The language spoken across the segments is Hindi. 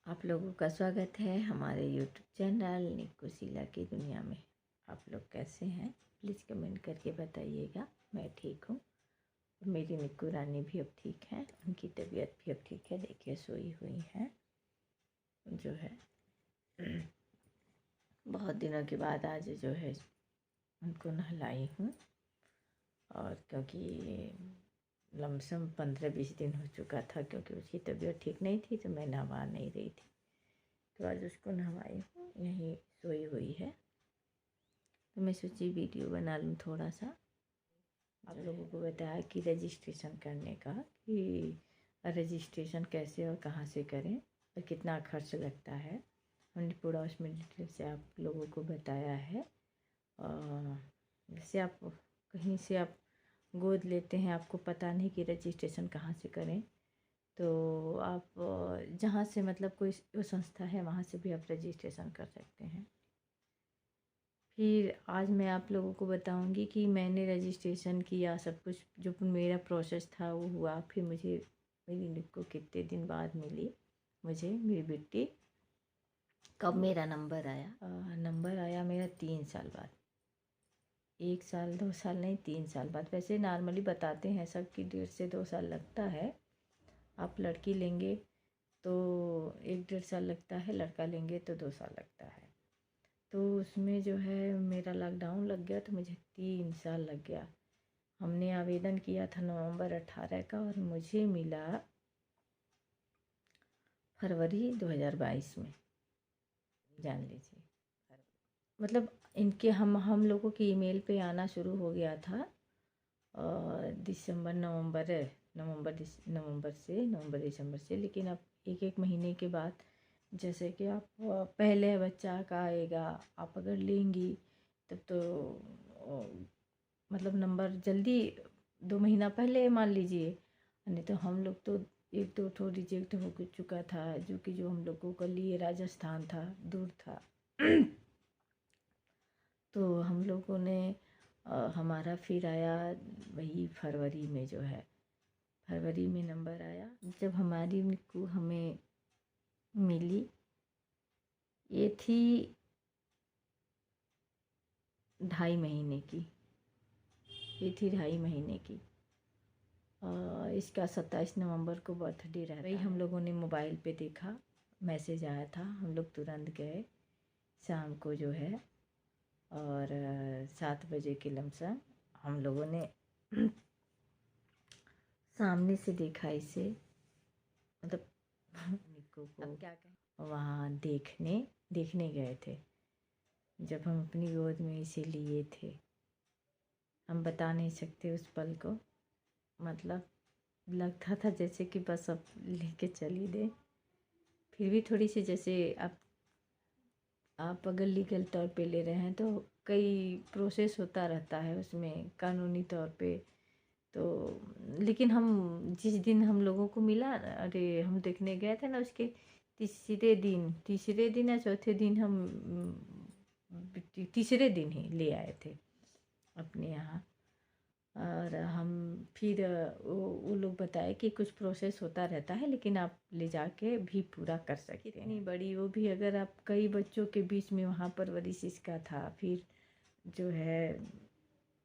आप लोगों का स्वागत है हमारे यूट्यूब चैनल निक्कू शीला की दुनिया में। आप लोग कैसे हैं प्लीज़ कमेंट करके बताइएगा। मैं ठीक हूँ और मेरी निक्कू रानी भी अब ठीक है, उनकी तबीयत भी अब ठीक है। देखिए सोई हुई हैं जो है। बहुत दिनों के बाद आज जो है उनको नहलाई हूँ, और क्योंकि लमसम 15-20 दिन हो चुका था, क्योंकि उसकी तबीयत ठीक नहीं थी तो मैं नहवा नहीं रही थी। तो आज उसको नहवाई हूँ, यहीं सोई हुई है। तो मैं सोची वीडियो बना लूँ थोड़ा सा। आप लोगों को बताया कि रजिस्ट्रेशन करने का, कि रजिस्ट्रेशन कैसे और कहाँ से करें और कितना खर्च लगता है, हमने पूरा उसमें डिटेल से आप लोगों को बताया है। और जैसे आप कहीं से आप गोद लेते हैं, आपको पता नहीं कि रजिस्ट्रेशन कहाँ से करें, तो आप जहाँ से मतलब कोई वो संस्था है वहाँ से भी आप रजिस्ट्रेशन कर सकते हैं। फिर आज मैं आप लोगों को बताऊंगी कि मैंने रजिस्ट्रेशन किया, सब कुछ जो मेरा प्रोसेस था वो हुआ। फिर मुझे मेरी निक्कू कितने दिन बाद मिली, मुझे मेरी बेटी कब मेरा नंबर आया। नंबर आया मेरा 3 साल बाद। 1 साल 2 साल नहीं, 3 साल बाद। वैसे नॉर्मली बताते हैं सब कि 1.5 से 2 साल लगता है। आप लड़की लेंगे तो 1-1.5 साल लगता है, लड़का लेंगे तो 2 साल लगता है। तो उसमें जो है मेरा लॉकडाउन लग गया तो मुझे 3 साल लग गया। हमने आवेदन किया था नवंबर 18 का और मुझे मिला फरवरी 2022 में। जान लीजिए, मतलब इनके हम लोगों की ईमेल पे आना शुरू हो गया था नवंबर दिसंबर से। लेकिन अब एक एक महीने के बाद, जैसे कि आप पहले बच्चा का आएगा, आप अगर लेंगी तब तो मतलब नंबर जल्दी 2 महीना पहले मान लीजिए। नहीं तो हम लोग तो 1-2 ठो रिजेक्ट हो चुका था, जो हम लोगों के लिए राजस्थान था, दूर था। तो हम लोगों ने हमारा फिर आया वही फरवरी में, जो है फरवरी में नंबर आया। जब हमारी निक्कू हमें मिली, ये थी 2.5 महीने की, ये थी 2.5 महीने की। इसका 27 नवंबर को बर्थडे रहा। वही हम लोगों ने मोबाइल पे देखा, मैसेज आया था, हम लोग तुरंत गए शाम को जो है। और 7 बजे के लमसम हम लोगों ने सामने से देखा इसे, मतलब निक्कू को अब क्या कहें, वहाँ देखने गए थे। जब हम अपनी गोद में इसे लिए थे, हम बता नहीं सकते उस पल को। मतलब लगता था जैसे कि बस अब लेके चली दे। फिर भी थोड़ी सी, जैसे आप अगर लीगल तौर पे ले रहे हैं तो कई प्रोसेस होता रहता है उसमें कानूनी तौर पे। तो लेकिन हम जिस दिन हम लोगों को मिला, अरे हम देखने गए थे ना, उसके तीसरे दिन या चौथे दिन हम तीसरे दिन ही ले आए थे अपने यहाँ। और हम फिर वो लोग बताए कि कुछ प्रोसेस होता रहता है, लेकिन आप ले जाके भी पूरा कर सकते हैं। इतनी बड़ी, वो भी अगर आप कई बच्चों के बीच में वहाँ परवरिश इसका था। फिर जो है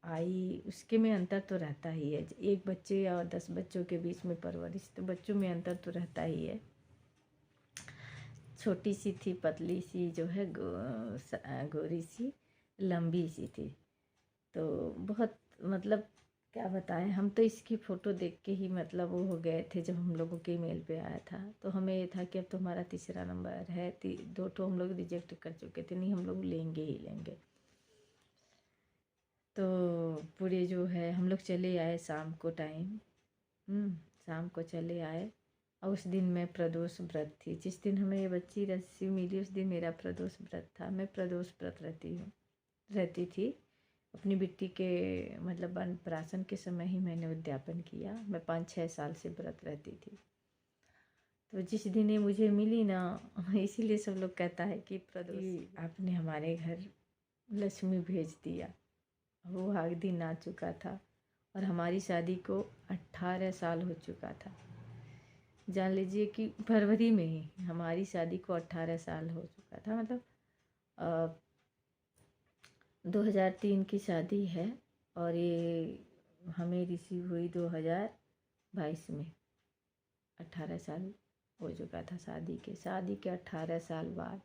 आई, उसके में अंतर तो रहता ही है। एक बच्चे और 10 बच्चों के बीच में परवरिश, तो बच्चों में अंतर तो रहता ही है। छोटी सी थी, पतली सी जो है, गोरी सी, लंबी सी थी। तो बहुत, मतलब क्या बताएं, हम तो इसकी फ़ोटो देख के ही मतलब वो हो गए थे। जब हम लोगों के ईमेल पे आया था तो हमें ये था कि अब तो हमारा तीसरा नंबर है। 2 ठो हम लोग रिजेक्ट कर चुके थे, नहीं हम लोग लेंगे ही लेंगे। तो पूरे जो है हम लोग चले आए शाम को टाइम, शाम को चले आए। और उस दिन मैं प्रदोष व्रत थी। जिस दिन हमें ये बच्ची रस्सी मिली उस दिन मेरा प्रदोष व्रत था। मैं प्रदोष व्रत रहती थी। अपनी बेटी के मतलब अन्नप्राशन के समय ही मैंने उद्यापन किया। मैं 5-6 साल से व्रत रहती थी। तो जिस दिन ये मुझे मिली ना, इसीलिए सब लोग कहता है कि प्रदोष आपने हमारे घर लक्ष्मी भेज दिया। वो आग दिन आ चुका था और हमारी शादी को 18 साल हो चुका था। जान लीजिए कि फरवरी में ही हमारी शादी को 18 साल हो चुका था। मतलब 2003 की शादी है और ये हमें रिसीव हुई 2022 में। 18 साल हो चुका था शादी के 18 साल बाद,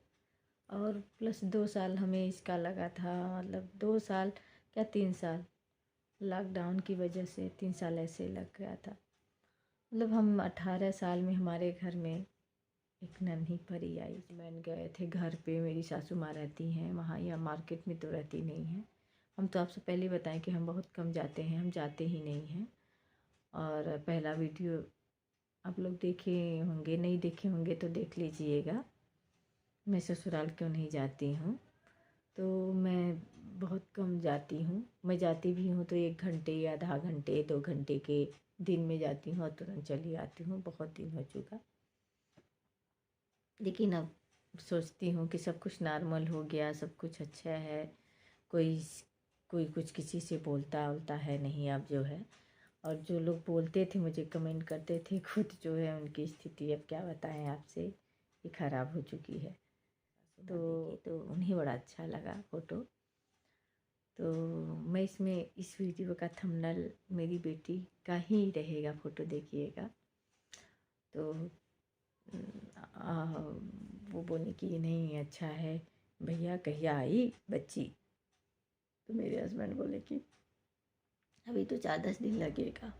और प्लस 2 साल हमें इसका लगा था, मतलब 2 साल क्या 3 साल लॉकडाउन की वजह से 3 साल ऐसे लग गया था। मतलब हम 18 साल में हमारे घर में एक नन्ही परी आई। बहन गए थे घर पे, मेरी सासू माँ रहती हैं वहाँ, या मार्केट में तो रहती नहीं हैं। हम तो आपसे पहले बताएं कि हम बहुत कम जाते हैं, हम जाते ही नहीं हैं। और पहला वीडियो आप लोग देखे होंगे, नहीं देखे होंगे तो देख लीजिएगा, मैं ससुराल क्यों नहीं जाती हूँ। तो मैं बहुत कम जाती हूँ, मैं जाती भी हूँ तो 1 घंटे या आधा घंटे 2 घंटे के दिन में जाती हूँ और तुरंत चली आती हूँ। बहुत दिन हो चुका, लेकिन अब सोचती हूँ कि सब कुछ नॉर्मल हो गया, सब कुछ अच्छा है, कोई कोई कुछ किसी से बोलता उलता है नहीं अब जो है। और जो लोग बोलते थे, मुझे कमेंट करते थे, खुद जो है उनकी स्थिति अब क्या बताएं आपसे, ये ख़राब हो चुकी है। तो उन्हें बड़ा अच्छा लगा फ़ोटो। तो मैं इसमें इस वीडियो का थंबनेल मेरी बेटी का ही रहेगा, फ़ोटो देखिएगा। तो वो बोली कि नहीं अच्छा है भैया, कहिया आई बच्ची। तो मेरे हस्बैंड बोले कि अभी तो 4-10 दिन लगेगा।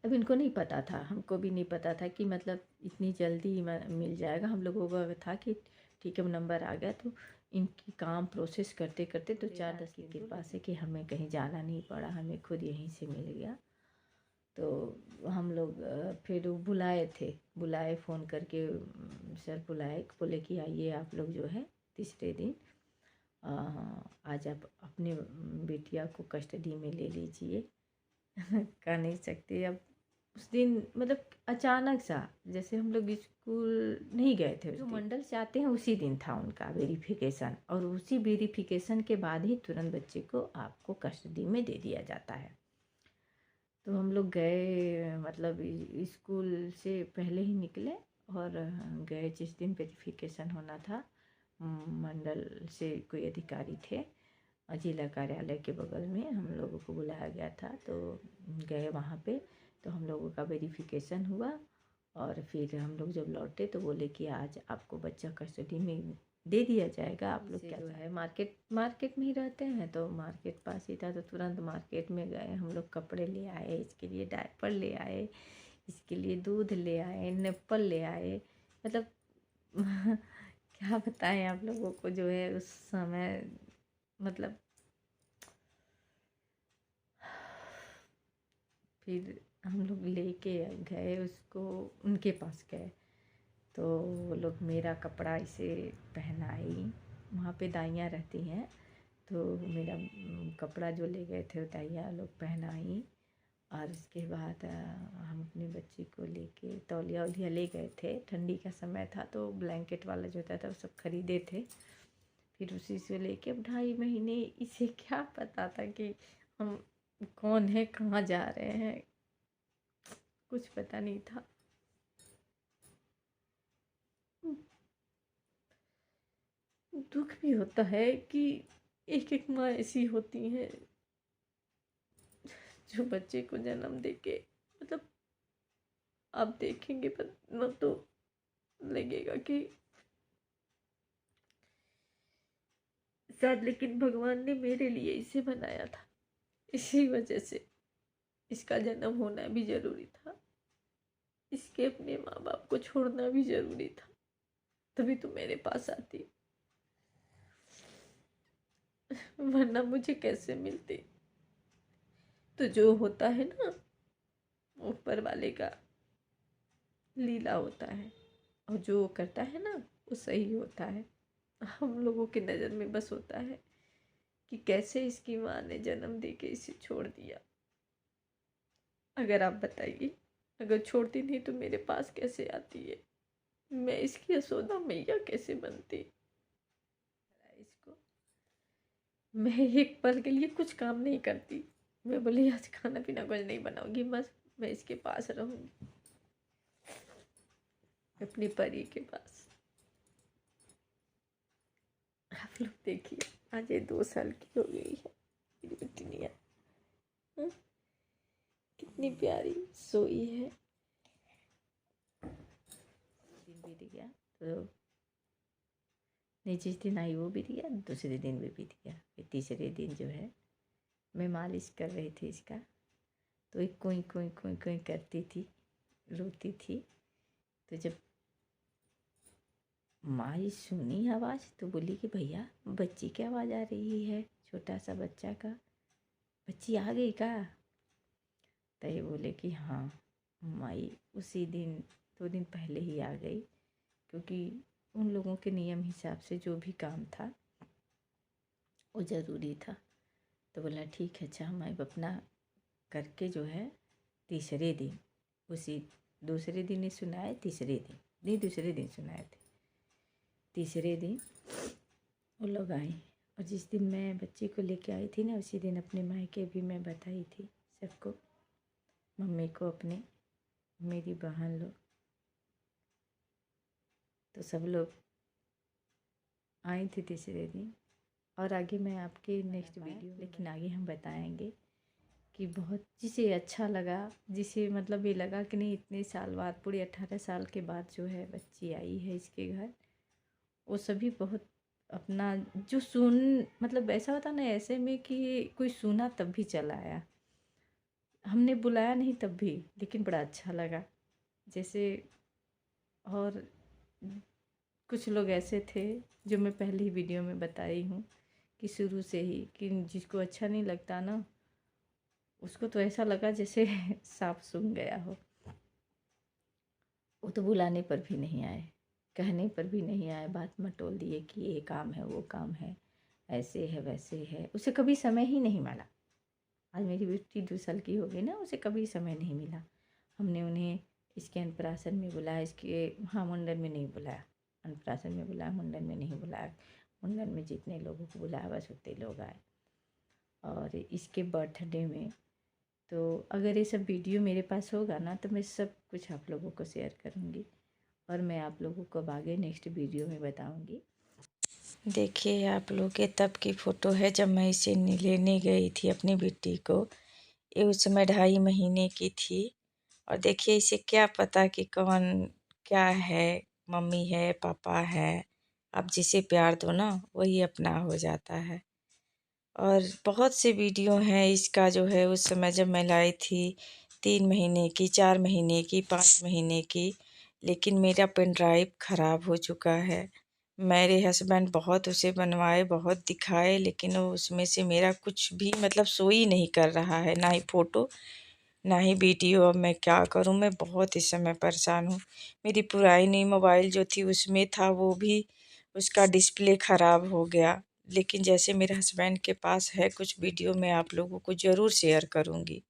अब इनको नहीं पता था, हमको भी नहीं पता था कि मतलब इतनी जल्दी मिल जाएगा। हम लोगों को था कि ठीक है नंबर आ गया, तो इनकी काम प्रोसेस करते करते तो 4-10 की कृपा से कि हमें कहीं जाना नहीं पड़ा, हमें खुद यहीं से मिल गया। तो हम लोग फिर बुलाए फ़ोन करके, सर बुलाए, बोले कि आइए आप लोग जो है तीसरे दिन आज आप अपने बेटिया को कस्टडी में ले लीजिए। कर नहीं सकती अब। उस दिन मतलब अचानक सा, जैसे हम लोग स्कूल नहीं गए थे, जो मंडल से आते हैं उसी दिन था उनका वेरिफिकेशन, और उसी वेरिफिकेशन के बाद ही तुरंत बच्चे को आपको कस्टडी में दे दिया जाता है। तो हम लोग गए, मतलब स्कूल से पहले ही निकले और गए जिस दिन वेरिफिकेशन होना था। मंडल से कोई अधिकारी थे, जिला कार्यालय के बगल में हम लोगों को बुलाया गया था। तो गए वहाँ पे, तो हम लोगों का वेरिफिकेशन हुआ और फिर हम लोग जब लौटे तो बोले कि आज आपको बच्चा कस्टडी में दे दिया जाएगा। आप लोग क्या जो है मार्केट में ही रहते हैं, तो मार्केट पास ही था, तो तुरंत मार्केट में गए हम लोग, कपड़े ले आए, इसके लिए डायपर ले आए, इसके लिए दूध ले आए, नेप्पल ले आए। मतलब क्या बताएं आप लोगों को, जो है उस समय मतलब फिर हम लोग लेके गए उसको, उनके पास गए तो वो लोग मेरा कपड़ा इसे पहनाई, वहाँ पे दाइयाँ रहती हैं, तो मेरा कपड़ा जो ले गए थे वो दाइयाँ लोग पहनाई। और उसके बाद हम अपने बच्ची को लेके तौलिया वौलिया ले गए थे, ठंडी का समय था तो ब्लैंकेट वाला जो होता था वो सब खरीदे थे। फिर उसी से लेके, अब 2.5 महीने इसे क्या पता था कि हम कौन है, कहाँ जा रहे हैं, कुछ पता नहीं था। दुख भी होता है कि एक एक माँ ऐसी होती हैं जो बच्चे को जन्म देके, मतलब आप देखेंगे पर न तो लगेगा कि शायद, लेकिन भगवान ने मेरे लिए इसे बनाया था, इसी वजह से इसका जन्म होना भी जरूरी था, इसके अपने माँ बाप को छोड़ना भी जरूरी था, तभी तो मेरे पास आती, वरना मुझे कैसे मिलती। तो जो होता है ना, ऊपर वाले का लीला होता है, और जो करता है ना वो सही होता है। हम लोगों की नज़र में बस होता है कि कैसे इसकी माँ ने जन्म दे के इसे छोड़ दिया। अगर आप बताइए, अगर छोड़ती नहीं तो मेरे पास कैसे आती है, मैं इसकी यशोदा मैया कैसे बनती। इसको मैं एक पल के लिए कुछ काम नहीं करती, मैं बोली आज खाना पीना कुछ नहीं बनाऊंगी, बस मैं इसके पास रहूंगी। अपनी परी के पास। आप लोग देखिए, आज ये 2 साल की हो गई है मेरी बिटिया। कितनी प्यारी सोई है। दिन बीत गया तो नहीं, जिस दिन आई वो बीत गया, दूसरे दिन भी बीत गया। फिर तीसरे दिन जो है मैं मालिश कर रही थी इसका, तो एक कोई कोई कोई कोई करती थी, रोती थी। तो जब माई सुनी आवाज़ तो बोली कि भैया बच्ची की आवाज़ आ रही है, छोटा सा बच्चा का, बच्ची आ गई का? तो ये बोले कि हाँ माई उसी दिन 2 दिन पहले ही आ गई, क्योंकि उन लोगों के नियम हिसाब से जो भी काम था वो ज़रूरी था। तो बोला ठीक है, अच्छा हम अब अपना करके जो है तीसरे दिन, उसी दूसरे दिन ही सुनाए, तीसरे दिन नहीं, दूसरे दिन सुनाए थे। तीसरे दिन वो लोग आई, और जिस दिन मैं बच्ची को लेके आई थी ना, उसी दिन अपने मायके भी मैं बताई थी सबको, मम्मी को, अपने मेरी बहन लोग, तो सब लोग आई थी तीसरे दिन। और आगे मैं आपके नेक्स्ट वीडियो, लेकिन आगे हम बताएंगे कि बहुत जिसे अच्छा लगा, जिसे मतलब ये लगा कि नहीं इतने साल बाद, पूरे 18 साल के बाद जो है बच्ची आई है इसके घर, वो सभी बहुत अपना जो सुन, मतलब ऐसा होता ना ऐसे में कि कोई सुना तब भी चला आया, हमने बुलाया नहीं तब भी, लेकिन बड़ा अच्छा लगा। जैसे और कुछ लोग ऐसे थे जो मैं पहले ही वीडियो में बताई हूँ कि शुरू से ही, कि जिसको अच्छा नहीं लगता ना, उसको तो ऐसा लगा जैसे सांप सूंघ गया हो। वो तो बुलाने पर भी नहीं आए, कहने पर भी नहीं आए, बात मटोल दिए कि ये काम है, वो काम है, ऐसे है वैसे है। उसे कभी समय ही नहीं मिला। आज मेरी बेटी 2 साल की हो गई ना, उसे कभी समय नहीं मिला। हमने उन्हें इसके अन्नप्राशन में बुलाया, इसके हाँ मुंडन में नहीं बुलाया, अन्नप्राशन में बुलाया, मुंडन में नहीं बुलाया। मुंडन में जितने लोगों को बुलाया बस उतने लोग आए। और इसके बर्थडे में तो अगर ये सब वीडियो मेरे पास होगा ना, तो मैं सब कुछ आप लोगों को शेयर करूँगी, और मैं आप लोगों को अब आगे नेक्स्ट वीडियो में बताऊँगी। देखिए आप लोग, ये तब की फ़ोटो है जब मैं इसे लेने गई थी अपनी बेटी को। ये उस समय 2.5 महीने की थी। और देखिए इसे क्या पता कि कौन क्या है, मम्मी है पापा है, आप जिसे प्यार दो ना वही अपना हो जाता है। और बहुत से वीडियो हैं इसका जो है, उस समय जब मैं लाई थी 3 महीने की, 4 महीने की, 5 महीने की, लेकिन मेरा पेन ड्राइव ख़राब हो चुका है। मेरे हस्बैंड बहुत उसे बनवाए, बहुत दिखाए, लेकिन वो उसमें से मेरा कुछ भी मतलब शो ही नहीं कर रहा है, ना ही फ़ोटो ना ही वीडियो। अब मैं क्या करूं, मैं बहुत इस समय परेशान हूं। मेरी पुरानी मोबाइल जो थी उसमें था, वो भी उसका डिस्प्ले ख़राब हो गया। लेकिन जैसे मेरे हस्बैंड के पास है कुछ वीडियो, मैं आप लोगों को ज़रूर शेयर करूंगी।